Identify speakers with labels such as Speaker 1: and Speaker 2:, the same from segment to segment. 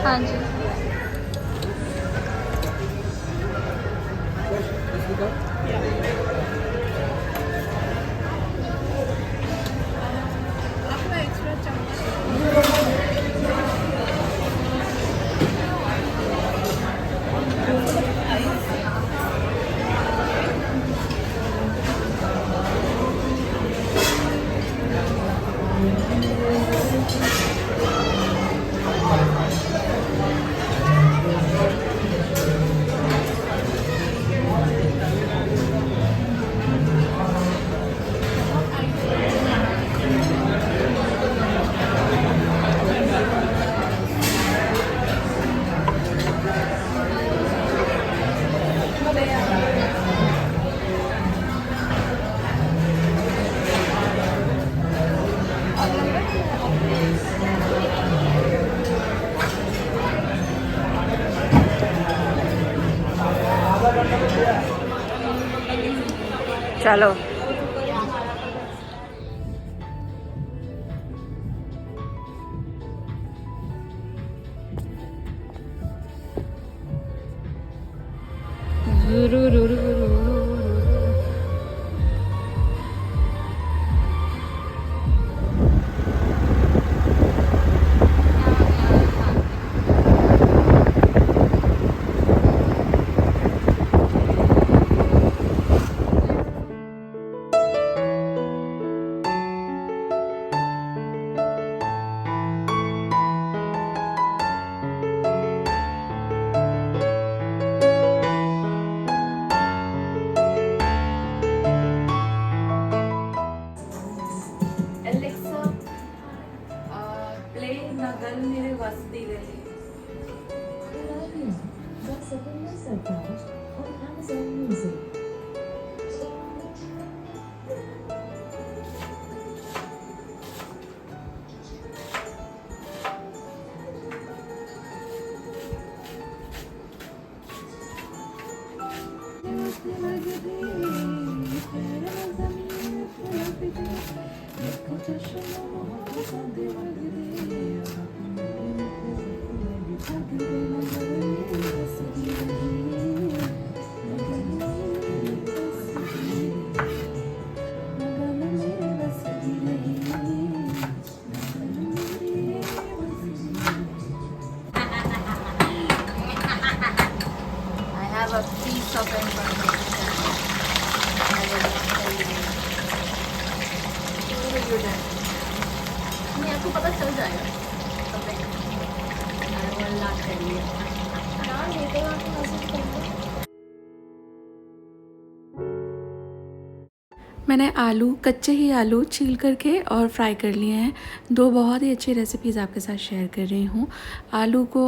Speaker 1: हाँ जी। चलो
Speaker 2: Alexa play नगल मेरे वस्ती रहे। I have a piece of information. I will not tell you. Very good. नहीं आपको पता चल जाएगा कब तक। I will not tell you. हाँ ये तो आपको मैसेज कर दो।
Speaker 3: मैंने आलू कच्चे ही आलू छील करके और फ्राई कर लिए हैं। दो बहुत ही अच्छी रेसिपीज़ आपके साथ शेयर कर रही हूँ। आलू को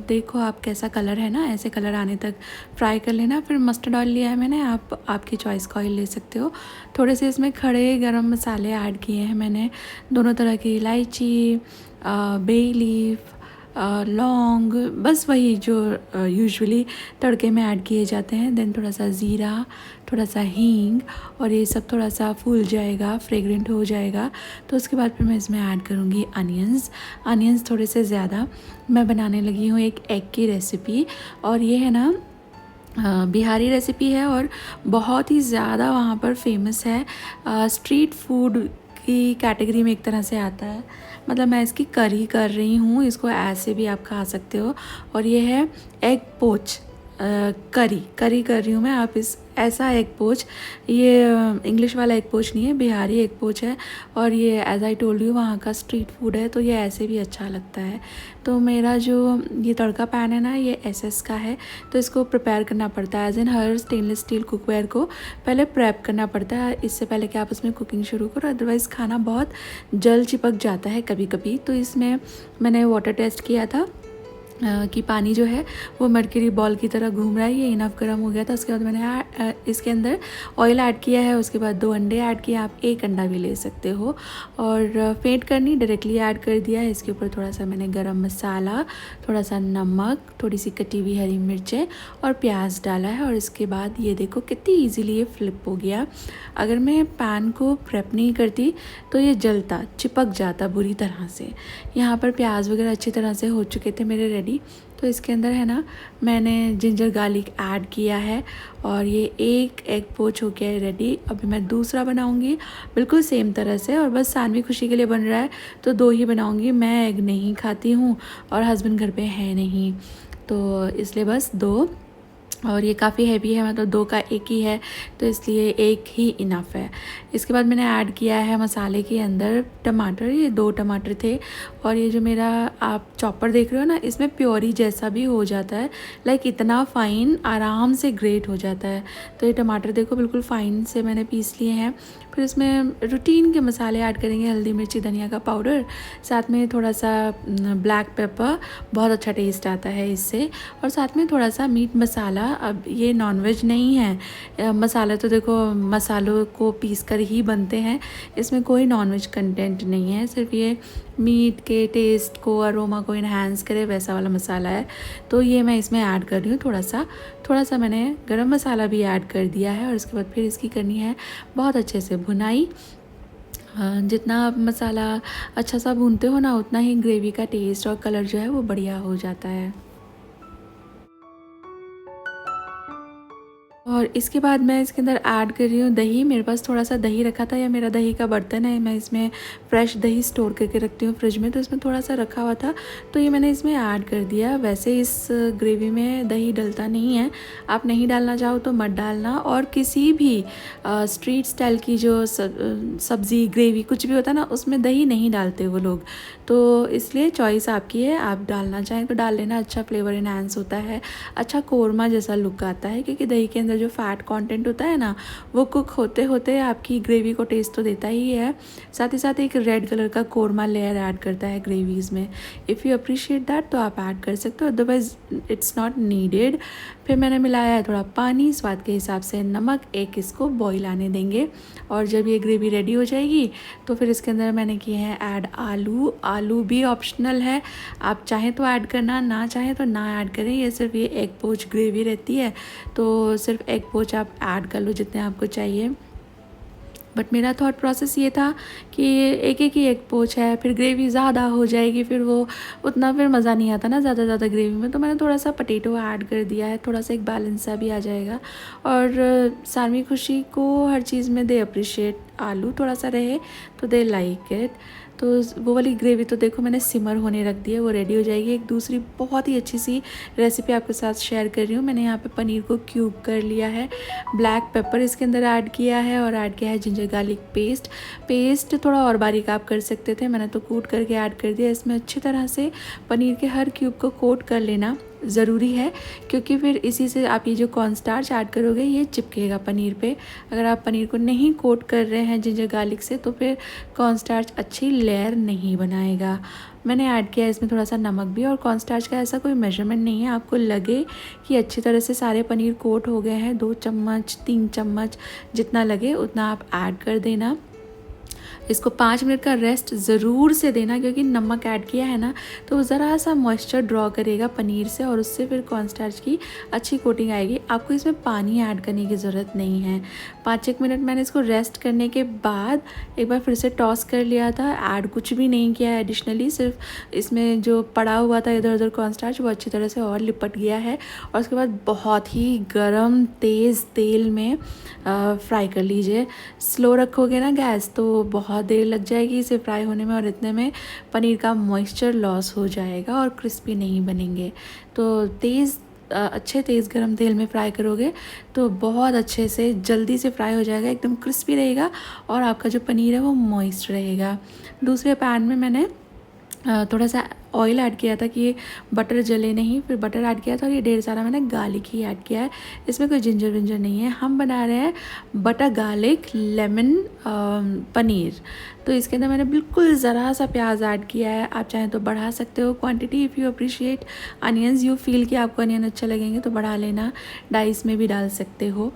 Speaker 3: देखो आप कैसा कलर है ना, ऐसे कलर आने तक फ्राई कर लेना। फिर मस्टर्ड ऑयल लिया है मैंने, आप आपकी चॉइस का ऑयल ले सकते हो। थोड़े से इसमें खड़े गरम मसाले ऐड किए हैं मैंने, दोनों तरह की इलायची, बे लीफ, लौंग, बस वही जो यूजुअली तड़के में ऐड किए जाते हैं। देन थोड़ा सा ज़ीरा, थोड़ा सा हींग, और ये सब थोड़ा सा फूल जाएगा, फ्रेगरेंट हो जाएगा तो उसके बाद फिर मैं इसमें ऐड करूँगी अनियंस थोड़े से ज़्यादा। मैं बनाने लगी हूँ एक एग की रेसिपी, और ये है ना बिहारी रेसिपी है और बहुत ही ज़्यादा वहाँ पर फेमस है। स्ट्रीट फूड की कैटेगरी में एक तरह से आता है। मतलब मैं इसकी करी कर रही हूँ, इसको ऐसे भी आप खा सकते हो। और ये है एग पोच करी कर रही हूँ मैं। आप इस ऐसा एग पोच, ये इंग्लिश वाला एग पोच नहीं है, बिहारी एग पोच है। और ये एज आई टोल्ड यू वहाँ का स्ट्रीट फूड है, तो ये ऐसे भी अच्छा लगता है। तो मेरा जो ये तड़का पैन है ना, ये एसएस का है, तो इसको प्रिपेयर करना पड़ता है। एज इन हर स्टेनलेस स्टील कुकवेयर को पहले प्रेप करना पड़ता है, इससे पहले कि आप उसमें कुकिंग शुरू करो, अदरवाइज़ खाना बहुत जल चिपक जाता है कभी कभी। तो इसमें मैंने वाटर टेस्ट किया था, कि पानी जो है वो मरकरी बॉल की तरह घूम रहा है, ये इनफ गर्म हो गया था। उसके बाद मैंने इसके अंदर ऑयल ऐड किया है, उसके बाद 2 अंडे ऐड किए, आप 1 अंडा भी ले सकते हो, और फेंट करनी डायरेक्टली ऐड कर दिया है। इसके ऊपर थोड़ा सा मैंने गरम मसाला, थोड़ा सा नमक, थोड़ी सी कटी हुई हरी मिर्चें और प्याज डाला है, और इसके बाद ये देखो कितनी ईजीली ये फ्लिप हो गया। अगर मैं पैन को प्रेप नहीं करती तो ये जलता, चिपक जाता बुरी तरह से। यहाँ पर प्याज वगैरह अच्छी तरह से हो चुके थे मेरे रेडी। तो इसके अंदर है ना, मैंने जिंजर गार्लिक ऐड किया है, और ये एक एग पोच हो गया है रेडी। अभी मैं दूसरा बनाऊंगी बिल्कुल सेम तरह से, और बस सानवी खुशी के लिए बन रहा है तो 2 ही बनाऊंगी। मैं एग नहीं खाती हूँ और हस्बैंड घर पे है नहीं, तो इसलिए बस 2, और ये काफ़ी हैवी है, मतलब 2 का 1 ही है, तो इसलिए 1 ही इनफ है। इसके बाद मैंने ऐड किया है मसाले के अंदर टमाटर, ये 2 टमाटर थे, और ये जो मेरा आप चॉपर देख रहे हो ना, इसमें प्योरी जैसा भी हो जाता है, लाइक इतना फ़ाइन आराम से ग्रेट हो जाता है। तो ये टमाटर देखो बिल्कुल फ़ाइन से मैंने पीस लिए हैं। फिर इसमें रूटीन के मसाले ऐड करेंगे, हल्दी मिर्ची धनिया का पाउडर, साथ में थोड़ा सा ब्लैक पेपर, बहुत अच्छा टेस्ट आता है इससे, और साथ में थोड़ा सा मीट मसाला। अब ये नॉनवेज नहीं है, मसाला तो देखो मसालों को पीस कर ही बनते हैं, इसमें कोई नॉनवेज कंटेंट नहीं है, सिर्फ ये मीट के टेस्ट को, अरोमा को इन्हांस करे वैसा वाला मसाला है। तो ये मैं इसमें ऐड कर रही हूँ थोड़ा सा मैंने गरम मसाला भी ऐड कर दिया है, और उसके बाद फिर इसकी करनी है बहुत अच्छे से भुनाई। जितना आप मसाला अच्छा सा भूनते हो ना, उतना ही ग्रेवी का टेस्ट और कलर जो है वो बढ़िया हो जाता है। और इसके बाद मैं इसके अंदर ऐड कर रही हूँ दही। मेरे पास थोड़ा सा दही रखा था, या मेरा दही का बर्तन है, मैं इसमें फ्रेश दही स्टोर करके रखती हूँ फ्रिज में, तो इसमें थोड़ा सा रखा हुआ था, तो ये मैंने इसमें ऐड कर दिया। वैसे इस ग्रेवी में दही डलता नहीं है, आप नहीं डालना चाहो तो मत डालना। और किसी भी स्ट्रीट स्टाइल की जो सब्ज़ी ग्रेवी कुछ भी होता है ना, उसमें दही नहीं डालते वो लोग, तो इसलिए चॉइस आपकी है, आप डालना चाहें तो डाल लेना, अच्छा फ्लेवर इन्हांस होता है, अच्छा कोरमा जैसा लुक आता है, क्योंकि दही के अंदर जो फैट कंटेंट होता है ना, वो कुक होते होते आपकी ग्रेवी को टेस्ट तो देता ही है, साथ ही साथ एक रेड कलर का कोरमा लेयर ऐड करता है ग्रेवीज़ में। इफ़ यू अप्रिशिएट दैट तो आप ऐड कर सकते हो, अदरवाइज इट्स नॉट नीडेड। फिर मैंने मिलाया है थोड़ा पानी, स्वाद के हिसाब से नमक, एक इसको बॉईल आने देंगे, और जब ये ग्रेवी रेडी हो जाएगी तो फिर इसके अंदर मैंने किए हैं ऐड आलू। आलू भी ऑप्शनल है, आप चाहें तो ऐड करना, ना चाहें तो ना ऐड करें, ये सिर्फ ये एग पोच ग्रेवी रहती है, तो सिर्फ एग पोच आप ऐड कर लो जितने आपको चाहिए। बट मेरा थॉट प्रोसेस ये था कि एक ही एग पोच है, फिर ग्रेवी ज़्यादा हो जाएगी, फिर वो उतना फिर मज़ा नहीं आता ना ज़्यादा ग्रेवी में, तो मैंने थोड़ा सा पोटैटो ऐड कर दिया है, थोड़ा सा एक बैलेंस सा भी आ जाएगा। और सानवी खुशी को हर चीज़ में दे अप्रिशिएट, आलू थोड़ा सा रहे तो दे लाइक इट। तो वो वाली ग्रेवी तो देखो मैंने सिमर होने रख दी है, वो रेडी हो जाएगी। एक दूसरी बहुत ही अच्छी सी रेसिपी आपके साथ शेयर कर रही हूँ। मैंने यहाँ पे पनीर को क्यूब कर लिया है, ब्लैक पेपर इसके अंदर ऐड किया है, और ऐड किया है जिंजर गार्लिक पेस्ट थोड़ा और बारीक आप कर सकते थे, मैंने तो कूट करके ऐड कर दिया। इसमें अच्छी तरह से पनीर के हर क्यूब को कोट कर लेना ज़रूरी है, क्योंकि फिर इसी से आप ये जो कॉर्नस्टार्च ऐड करोगे ये चिपकेगा पनीर पे। अगर आप पनीर को नहीं कोट कर रहे हैं जिंजर गार्लिक से, तो फिर कॉर्नस्टार्च अच्छी लेयर नहीं बनाएगा। मैंने ऐड किया इसमें थोड़ा सा नमक भी, और कॉर्नस्टार्च का ऐसा कोई मेजरमेंट नहीं है, आपको लगे कि अच्छी तरह से सारे पनीर कोट हो गए हैं, 2 चम्मच 3 चम्मच जितना लगे उतना आप ऐड कर देना। इसको 5 मिनट का रेस्ट ज़रूर से देना, क्योंकि नमक ऐड किया है ना, तो वो ज़रा सा मॉइस्चर ड्रॉ करेगा पनीर से, और उससे फिर कॉर्नस्टार्च की अच्छी कोटिंग आएगी। आपको इसमें पानी ऐड करने की ज़रूरत नहीं है। 5-1 मिनट मैंने इसको रेस्ट करने के बाद एक बार फिर से टॉस कर लिया था, ऐड कुछ भी नहीं किया है एडिशनली, सिर्फ इसमें जो पड़ा हुआ था इधर उधर कॉर्नस्टार्च वो अच्छी तरह से और लिपट गया है। और उसके बाद बहुत ही गर्म तेज़ तेल में फ्राई कर लीजिए। स्लो रखोगे ना गैस तो बहुत देर लग जाएगी इसे फ्राई होने में, और इतने में पनीर का मॉइस्चर लॉस हो जाएगा और क्रिस्पी नहीं बनेंगे। तो अच्छे तेज़ गरम तेल में फ्राई करोगे तो बहुत अच्छे से जल्दी से फ्राई हो जाएगा, एकदम क्रिस्पी रहेगा, और आपका जो पनीर है वो मॉइस्ट रहेगा। दूसरे पैन में मैंने थोड़ा सा ऑयल ऐड किया था कि बटर जले नहीं, फिर बटर ऐड किया था, और ये ढेर सारा मैंने गार्लिक ही ऐड किया है। इसमें कोई जिंजर विंजर नहीं है। हम बना रहे हैं बटर गार्लिक लेमन पनीर। तो इसके अंदर मैंने बिल्कुल ज़रा सा प्याज ऐड किया है। आप चाहें तो बढ़ा सकते हो quantity if you appreciate onions, you feel कि आपको अनियन अच्छे लगेंगे तो बढ़ा लेना, डाइस में भी डाल सकते हो।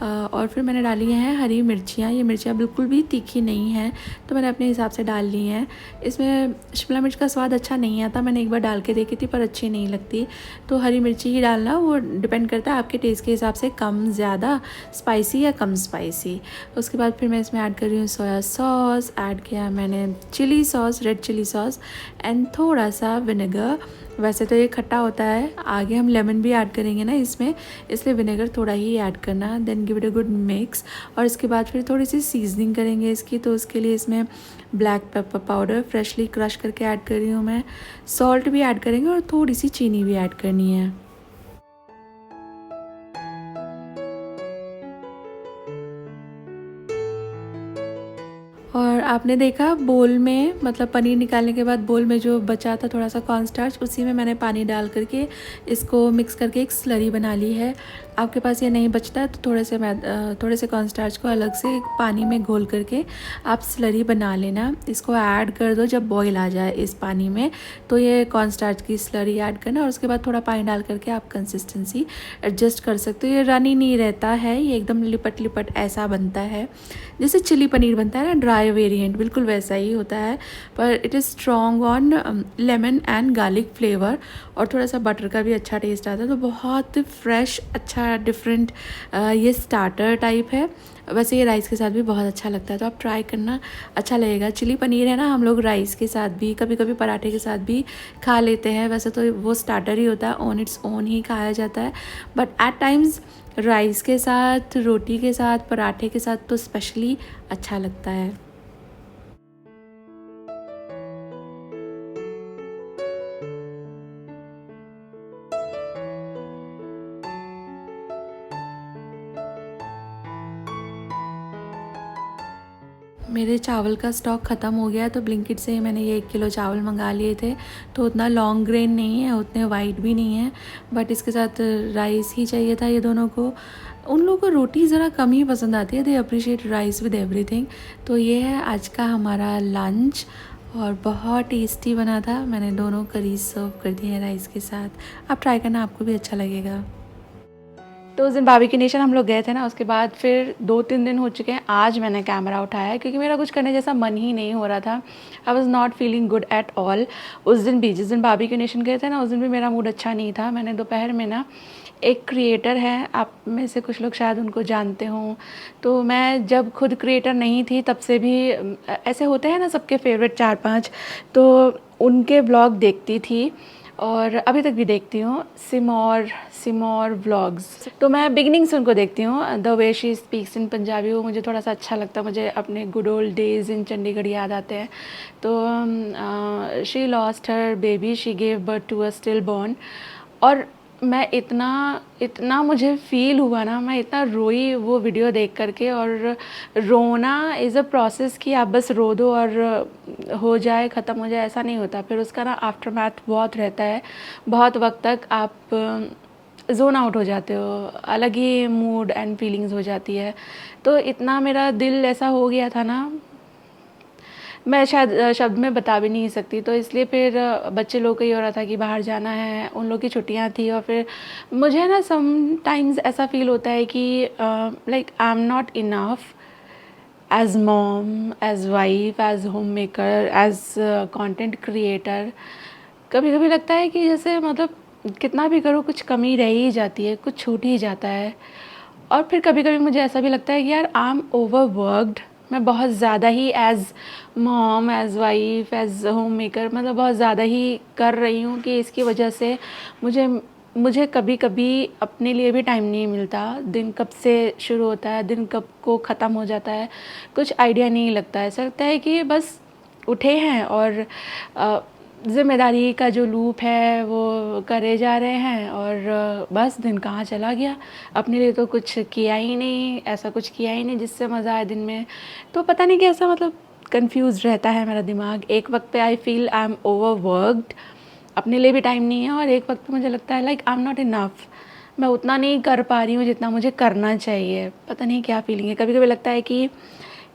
Speaker 3: और फिर मैंने डाली हैं हरी मिर्चियाँ। ये मिर्चियाँ बिल्कुल भी तीखी नहीं हैं, तो मैंने अपने हिसाब से डाल ली हैं। इसमें शिमला मिर्च का स्वाद अच्छा नहीं आता, मैंने एक बार डाल के देखी थी पर अच्छी नहीं लगती। तो हरी मिर्ची ही डालना, वो डिपेंड करता है आपके टेस्ट के हिसाब से, कम ज़्यादा स्पाइसी या कम स्पाइसी। उसके बाद फिर मैं इसमें ऐड कर रही हूँ सोया सॉस, ऐड किया मैंने chilli sauce, red chilli sauce and थोड़ा सा विनेगर। वैसे तो ये खट्टा होता है, आगे हम लेमन भी ऐड करेंगे ना इसमें, इसलिए विनेगर थोड़ा ही ऐड करना। Then give it a good mix. और इसके बाद फिर थोड़ी सी सीजनिंग करेंगे इसकी, तो उसके लिए इसमें black pepper powder freshly crush करके ऐड कर रही हूँ मैं। सॉल्ट भी ऐड करेंगे और थोड़ी सी चीनी भी ऐड करनी है। और आपने देखा बोल में, मतलब पनीर निकालने के बाद बोल में जो बचा था थोड़ा सा कॉर्नस्टार्च, उसी में मैंने पानी डाल करके इसको मिक्स करके एक स्लरी बना ली है। आपके पास ये नहीं बचता तो थोड़े से कॉर्नस्टार्च को अलग से एक पानी में घोल करके आप स्लरी बना लेना। इसको ऐड कर दो जब बॉईल आ जाए इस पानी में, तो ये कॉर्नस्टार्च की स्लरी ऐड करना, और उसके बाद थोड़ा पानी डाल करके आप कंसिस्टेंसी एडजस्ट कर सकते हो। ये रनी नहीं रहता है, ये एकदम लिपट लिपट ऐसा बनता है जैसे चिली पनीर बनता है ना, ड्राई वेरिएंट, बिल्कुल वैसा ही होता है। पर it is strong on lemon and garlic flavour, और थोड़ा सा बटर का भी अच्छा टेस्ट आता है। तो बहुत फ्रेश, अच्छा डिफरेंट ये स्टार्टर टाइप है। वैसे ये राइस के साथ भी बहुत अच्छा लगता है, तो आप ट्राई करना, अच्छा लगेगा। चिली पनीर है ना, हम लोग राइस के साथ भी, कभी कभी पराठे के साथ भी खा लेते हैं। वैसे तो वो स्टार्टर ही होता है, ऑन इट्स ओन ही खाया जाता है, बट एट टाइम्स राइस के साथ, रोटी के साथ, पराठे के साथ तो स्पेशली अच्छा लगता है। मेरे चावल का स्टॉक ख़त्म हो गया है, तो ब्लिंकिट से ही मैंने ये 1 किलो चावल मंगा लिए थे। तो उतना लॉन्ग ग्रेन नहीं है, उतने वाइट भी नहीं है, बट इसके साथ राइस ही चाहिए था ये दोनों को। उन लोगों को रोटी ज़रा कम ही पसंद आती है, they appreciate rice with everything. तो ये है आज का हमारा लंच, और बहुत टेस्टी बना था। मैंने दोनों करीज सर्व कर दिए हैं राइस के साथ। आप ट्राई करना, आपको भी अच्छा लगेगा। तो उस दिन बार्बिक्यू नेशन हम लोग गए थे ना, उसके बाद फिर 2-3 दिन हो चुके हैं। आज मैंने कैमरा उठाया क्योंकि मेरा कुछ करने जैसा मन ही नहीं हो रहा था। I was not feeling good at all. उस दिन भी, जिस दिन बार्बिक्यू नेशन गए थे ना, उस दिन भी मेरा मूड अच्छा नहीं था। मैंने दोपहर में ना, एक क्रिएटर है, आप में से कुछ लोग शायद उनको जानते हों, तो मैं जब खुद क्रिएटर नहीं थी तब से भी ऐसे होते हैं ना सबके फेवरेट 4-5, तो उनके ब्लॉग देखती थी और अभी तक भी देखती हूँ। सिमोर व्लॉग्स, तो मैं बिगिनिंग से उनको देखती हूँ। The way she speaks in Punjabi, वो मुझे थोड़ा सा अच्छा लगता है। मुझे अपने good old days in Chandigarh याद आते हैं। तो she lost her baby, she gave birth to a stillborn, और मैं इतना मुझे फ़ील हुआ ना, मैं इतना रोई वो वीडियो देख करके। और रोना इज़ अ प्रोसेस कि आप बस रो दो और हो जाए, ख़त्म हो जाए, ऐसा नहीं होता। फिर उसका ना आफ्टर मैथ बहुत रहता है, बहुत वक्त तक आप जोन आउट हो जाते हो, अलग ही मूड एंड फीलिंग्स हो जाती है। तो इतना मेरा दिल ऐसा हो गया था ना, मैं शायद शब्द में बता भी नहीं सकती। तो इसलिए फिर बच्चे लोग को ये हो रहा था कि बाहर जाना है, उन लोग की छुट्टियां थी, और फिर मुझे ना समटाइम्स ऐसा फील होता है कि like I am not enough as mom, as wife, as homemaker, as content creator. कभी कभी लगता है कि जैसे मतलब कितना भी करो कुछ कमी रह ही जाती है, कुछ छूट ही जाता है। और फिर कभी कभी मुझे ऐसा भी लगता है कि यार आई एम ओवरवर्क्ड, मैं बहुत ज़्यादा ही as mom, as wife, as homemaker, मतलब बहुत ज़्यादा ही कर रही हूँ कि इसकी वजह से मुझे कभी कभी अपने लिए भी टाइम नहीं मिलता। दिन कब से शुरू होता है, दिन कब को ख़त्म हो जाता है, कुछ आइडिया नहीं लगता है। ऐसा लगता है कि बस उठे हैं और ज़िम्मेदारी का जो लूप है वो करे जा रहे हैं, और बस दिन कहाँ चला गया, अपने लिए तो कुछ किया ही नहीं, ऐसा कुछ किया ही नहीं जिससे मज़ा आए दिन में। तो पता नहीं कैसा, मतलब कंफ्यूज रहता है मेरा दिमाग। एक वक्त पे I feel I am overworked, अपने लिए भी टाइम नहीं है, और एक वक्त पे मुझे लगता है like I am not enough, मैं उतना नहीं कर पा रही हूँ जितना मुझे करना चाहिए। पता नहीं क्या फीलिंग है। कभी कभी लगता है कि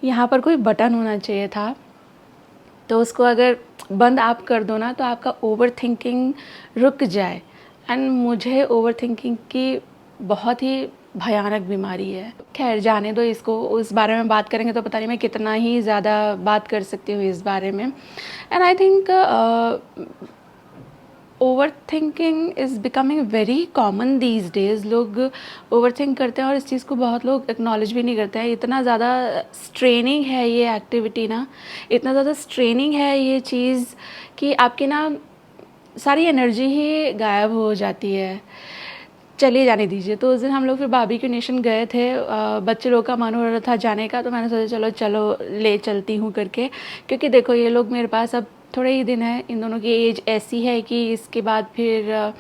Speaker 3: यहाँ पर कोई बटन होना चाहिए था, तो उसको अगर बंद आप कर दो ना तो आपका ओवर थिंकिंग रुक जाए। एंड मुझे ओवर थिंकिंग की बहुत ही भयानक बीमारी है। खैर जाने दो इसको, उस बारे में बात करेंगे तो पता नहीं मैं कितना ही ज़्यादा बात कर सकती हूँ इस बारे में। And I think over thinking is becoming very common these days. लोग ओवर थिंक करते हैं और इस चीज़ को बहुत लोग एक्नॉलेज भी नहीं करते हैं। इतना ज़्यादा स्ट्रेनिंग है ये एक्टिविटी ना, इतना ज़्यादा स्ट्रेनिंग है ये चीज़ कि आपकी ना सारी एनर्जी ही गायब हो जाती है। चलिए जाने दीजिए। तो उस दिन हम लोग फिर बारबेक्यू नेशन गए थे, बच्चे लोग का मन हो रहा था जाने का, तो मैंने सोचा चलो चलो ले चलती हूँ करके। क्योंकि देखो ये लोग मेरे पास अब थोड़े ही दिन है, इन दोनों की एज ऐसी है कि इसके बाद फिर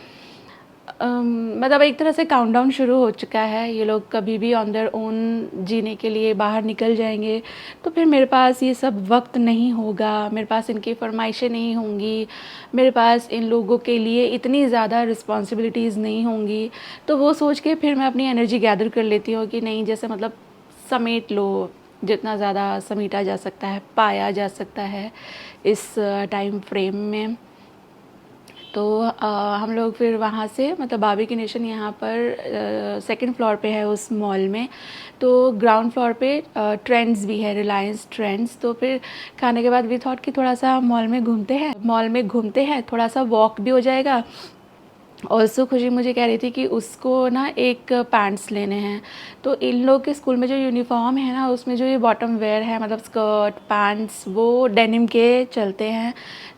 Speaker 3: मतलब एक तरह से काउंटडाउन शुरू हो चुका है। ये लोग कभी भी ऑन देयर ओन जीने के लिए बाहर निकल जाएंगे, तो फिर मेरे पास ये सब वक्त नहीं होगा, मेरे पास इनकी फरमाइशें नहीं होंगी, मेरे पास इन लोगों के लिए इतनी ज़्यादा रिस्पॉन्सिबिलिटीज़ नहीं होंगी। तो वो सोच के फिर मैं अपनी एनर्जी गैदर कर लेती हूँ कि नहीं, जैसे मतलब समेट लो, जितना ज़्यादा समेटा जा सकता है, पाया जा सकता है इस टाइम फ्रेम में। तो हम लोग फिर वहाँ से मतलब बारबेक्यू नेशन यहाँ पर सेकंड फ्लोर पे है उस मॉल में। तो ग्राउंड फ्लोर पे ट्रेंड्स भी है, रिलायंस ट्रेंड्स। तो फिर खाने के बाद वी थॉट कि थोड़ा सा मॉल में घूमते हैं, थोड़ा सा वॉक भी हो जाएगा। ऑल्सो खुशी मुझे कह रही थी कि उसको ना एक पैंट्स लेने हैं। तो इन लोग के स्कूल में जो यूनिफॉर्म है ना, उसमें जो ये बॉटम वेयर है, मतलब स्कर्ट पैंट्स, वो डेनिम के चलते हैं।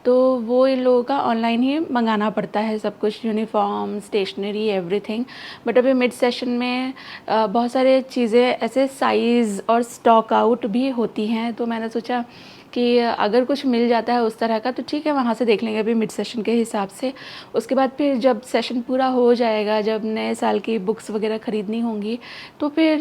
Speaker 3: तो वो इन लोगों का ऑनलाइन ही मंगाना पड़ता है सब कुछ, यूनिफॉर्म, स्टेशनरी, एवरीथिंग। बट अभी मिड सेशन में बहुत सारे चीज़ें ऐसे साइज़ और स्टॉक आउट भी होती हैं। तो मैंने सोचा कि अगर कुछ मिल जाता है उस तरह का तो ठीक है, वहाँ से देख लेंगे अभी मिड सेशन के हिसाब से। उसके बाद फिर जब सेशन पूरा हो जाएगा, जब नए साल की बुक्स वगैरह ख़रीदनी होंगी, तो फिर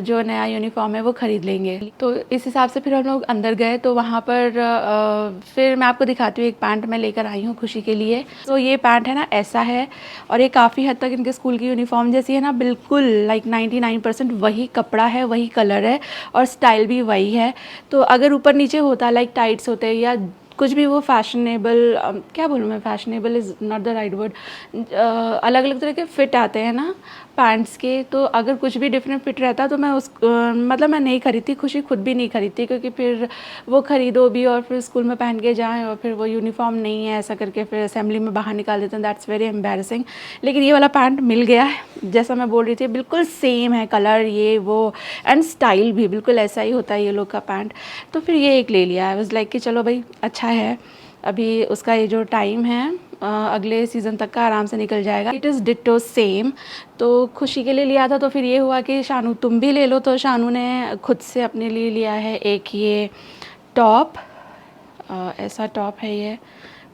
Speaker 3: जो नया यूनिफॉर्म है वो ख़रीद लेंगे। तो इस हिसाब से फिर हम लोग अंदर गए। तो वहाँ पर फिर मैं आपको दिखाती हूँ, एक पैंट मैं लेकर आई हूँ खुशी के लिए। तो ये पैंट है ना, ऐसा है, और ये काफ़ी हद तक इनके स्कूल की यूनिफॉर्म जैसी है ना, बिल्कुल लाइक 99% वही कपड़ा है, वही कलर है, और स्टाइल भी वही है। तो अगर ऊपर नीचे होता लाइक टाइट्स होते या कुछ भी, वो फैशनेबल, क्या बोलूँ मैं, fashionable is not the right word, अलग अलग तरह के फ़िट आते हैं ना पैंट्स के। तो अगर कुछ भी डिफरेंट फिट रहता तो मैं मतलब मैं नहीं खरीदती, खुशी खुद भी नहीं खरीदती, क्योंकि फिर वो ख़रीदो भी और फिर स्कूल में पहन के जाएं और फिर वो यूनिफॉर्म नहीं है ऐसा करके फिर असेंबली में बाहर निकाल देते हैं। That's very embarrassing. लेकिन ये वाला पैंट मिल गया है, जैसा मैं बोल रही थी, बिल्कुल सेम है कलर, ये वो, एंड स्टाइल भी बिल्कुल ऐसा ही होता है ये लोग का पैंट। तो फिर ये एक ले लिया। आई वाज लाइक कि चलो भाई अच्छा है, अभी उसका ये जो टाइम है अगले सीज़न तक का आराम से निकल जाएगा। It is ditto same. तो खुशी के लिए लिया था, तो फिर ये हुआ कि शानू तुम भी ले लो। तो शानू ने खुद से अपने लिए लिया है एक ये टॉप, ऐसा टॉप है ये,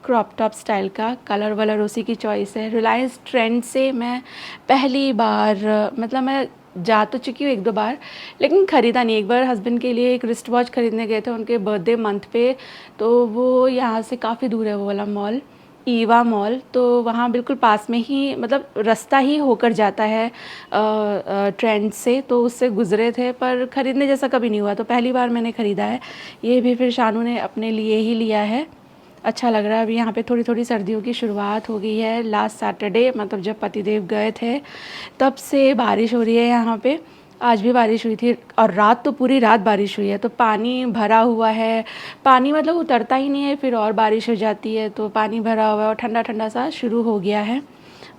Speaker 3: क्रॉप टॉप स्टाइल का, कलर वलर उसी की चॉइस है। रिलायंस ट्रेंड से मैं पहली बार, मतलब मैं जा तो चुकी हूँ एक दो बार, लेकिन ख़रीदा नहीं। एक बार हस्बैंड के लिए एक रिस्ट वॉच ख़रीदने गए थे उनके बर्थडे मंथ पे। तो वो यहाँ से काफ़ी दूर है वो वाला मॉल, ईवा मॉल। तो वहाँ बिल्कुल पास में ही, मतलब रास्ता ही होकर जाता है ट्रेंड से, तो उससे गुज़रे थे, पर ख़रीदने जैसा कभी नहीं हुआ। तो पहली बार मैंने ख़रीदा है ये भी। फिर शानू ने अपने लिए ही लिया है, अच्छा लग रहा है। अभी यहाँ पे थोड़ी थोड़ी सर्दियों की शुरुआत हो गई है। लास्ट सैटरडे, मतलब जब पतिदेव गए थे, तब से बारिश हो रही है यहाँ पे। आज भी बारिश हुई थी, और रात तो पूरी रात बारिश हुई है। तो पानी भरा हुआ है, पानी मतलब उतरता ही नहीं है, फिर और बारिश हो जाती है। तो पानी भरा हुआ है और ठंडा ठंडा सा शुरू हो गया है।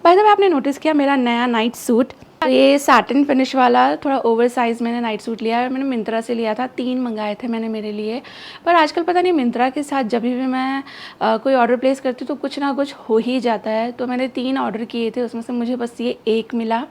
Speaker 3: बाय द वे, आपने नोटिस किया मेरा नया नाइट सूट, ये सैटिन फिनिश वाला थोड़ा ओवर साइज़ मैंने नाइट सूट लिया है। मैंने मिंत्रा से लिया था, 3 मंगाए थे मैंने मेरे लिए। पर आजकल पता नहीं मिंत्रा के साथ जब भी मैं कोई ऑर्डर प्लेस करती हूँ तो कुछ ना कुछ हो ही जाता है। तो मैंने 3 ऑर्डर किए थे, उसमें से मुझे बस ये एक मिला,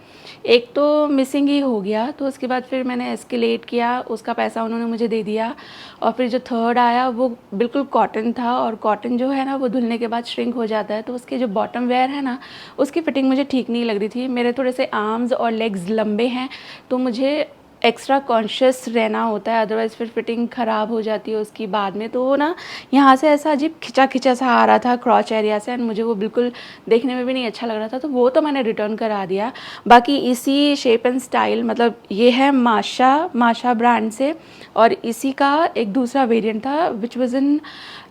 Speaker 3: एक तो मिसिंग ही हो गया। तो उसके बाद फिर मैंने एस्केलेट किया, उसका पैसा उन्होंने मुझे दे दिया। और फिर जो थर्ड आया वो बिल्कुल कॉटन था, और कॉटन जो है ना वो धुलने के बाद श्रिंक हो जाता है। तो उसके जो बॉटम वेयर है ना, उसकी फिटिंग मुझे ठीक नहीं लग रही थी। मेरे थोड़े से आर्म्स और लेग्स लंबे हैं, तो मुझे एक्स्ट्रा कॉन्शियस रहना होता है, अदरवाइज़ फिर फिटिंग ख़राब हो जाती है उसकी बाद में। तो वो ना यहाँ से ऐसा अजीब खिंचा खिंचा सा आ रहा था क्रॉच एरिया से, एंड मुझे वो बिल्कुल देखने में भी नहीं अच्छा लग रहा था, तो वो तो मैंने रिटर्न करा दिया। बाकी इसी शेप एंड स्टाइल, मतलब ये है माशा ब्रांड से, और इसी का एक दूसरा वेरिएंट था which was in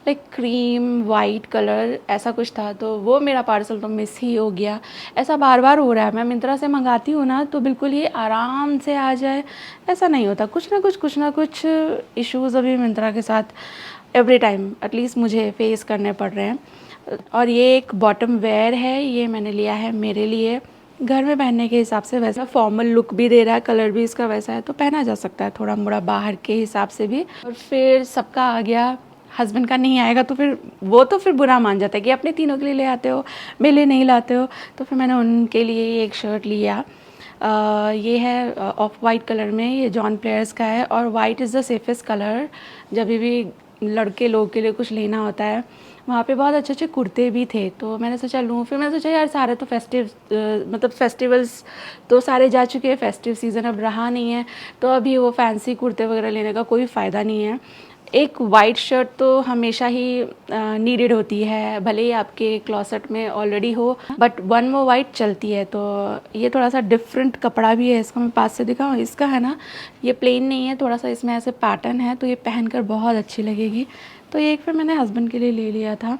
Speaker 3: like cream white colour, ऐसा कुछ था। तो वो मेरा पार्सल तो मिस ही हो गया। ऐसा बार बार हो रहा है, मैं मिंत्रा से मंगाती हूँ ना तो बिल्कुल ही आराम से आ जाए, ऐसा नहीं होता। कुछ ना कुछ इश्यूज़ अभी मिंत्रा के साथ एवरी टाइम एटलीस्ट मुझे फेस करने पड़ रहे हैं। और ये एक बॉटम वेयर है, ये मैंने लिया है मेरे लिए घर में पहनने के हिसाब से। वैसा फॉर्मल लुक भी दे रहा है, कलर भी इसका वैसा है, तो पहना जा सकता है थोड़ा मोड़ा बाहर के हिसाब से भी। और फिर सबका आ गया, हस्बैंड का नहीं आएगा तो फिर वो तो फिर बुरा मान जाता है कि अपने तीनों के लिए ले आते हो, मेरे लिए नहीं लाते हो। तो फिर मैंने उनके लिए एक शर्ट लिया। ये है ऑफ वाइट कलर में, ये जॉन प्लेयर्स का है, और white is the safest colour जब भी लड़के लोग के लिए कुछ लेना होता है। वहाँ पे बहुत अच्छे अच्छे कुर्ते भी थे, तो मैंने सोचा लूँ। फिर मैंने सोचा यार सारे तो मतलब फेस्टिवल्स तो सारे जा चुके हैं, फेस्टिव सीज़न अब रहा नहीं है, तो अभी वो फैंसी कुर्ते वगैरह लेने का कोई फ़ायदा नहीं है। एक वाइट शर्ट तो हमेशा ही नीडेड होती है, भले ही आपके क्लॉसेट में ऑलरेडी हो, बट वन वो वाइट चलती है। तो ये थोड़ा सा डिफरेंट कपड़ा भी है, इसको मैं पास से दिखाऊँ। इसका है ना, ये प्लेन नहीं है, थोड़ा सा इसमें ऐसे पैटर्न है, तो ये पहनकर बहुत अच्छी लगेगी। तो ये एक फिर मैंने हस्बैंड के लिए ले लिया था,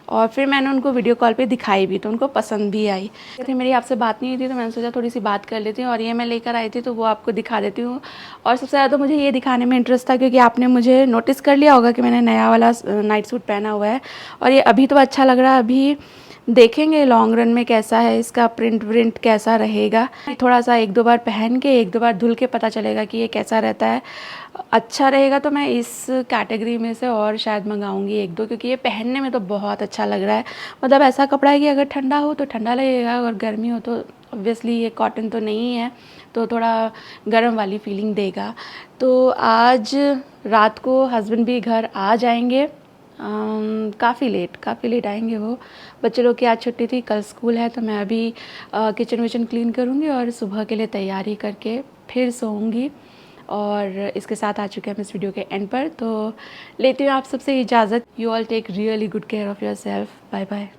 Speaker 3: और फिर मैंने उनको वीडियो कॉल पे दिखाई भी, तो उनको पसंद भी आई। कहते मेरी आपसे बात नहीं हुई थी, तो मैंने सोचा थोड़ी सी बात कर लेती हूँ, और ये मैं लेकर आई थी तो वो आपको दिखा देती हूँ। और सबसे ज़्यादा तो मुझे ये दिखाने में इंटरेस्ट था क्योंकि आपने मुझे नोटिस कर लिया होगा कि मैंने नया वाला नाइट सूट पहना हुआ है, और ये अभी तो अच्छा लग रहा है। अभी देखेंगे लॉन्ग रन में कैसा है, इसका प्रिंट कैसा रहेगा। थोड़ा सा एक दो बार पहन के, एक दो बार धुल के पता चलेगा कि ये कैसा रहता है। अच्छा रहेगा तो मैं इस कैटेगरी में से और शायद मंगाऊंगी एक दो, क्योंकि ये पहनने में तो बहुत अच्छा लग रहा है। मतलब ऐसा कपड़ा है कि अगर ठंडा हो तो ठंडा लगेगा, और गर्मी हो तो ऑब्वियसली ये कॉटन तो नहीं है, तो थोड़ा गर्म वाली फीलिंग देगा। तो आज रात को हस्बैंड भी घर आ जाएंगे, काफ़ी लेट आएंगे वो। बच्चे लोग की आज छुट्टी थी, कल स्कूल है, तो मैं अभी किचन विचन क्लीन करूँगी और सुबह के लिए तैयारी करके फिर सोऊंगी। और इसके साथ आ चुके हैं हम इस वीडियो के एंड पर, तो लेती हूँ आप सबसे इजाज़त। You all take really good care of your self. Bye bye.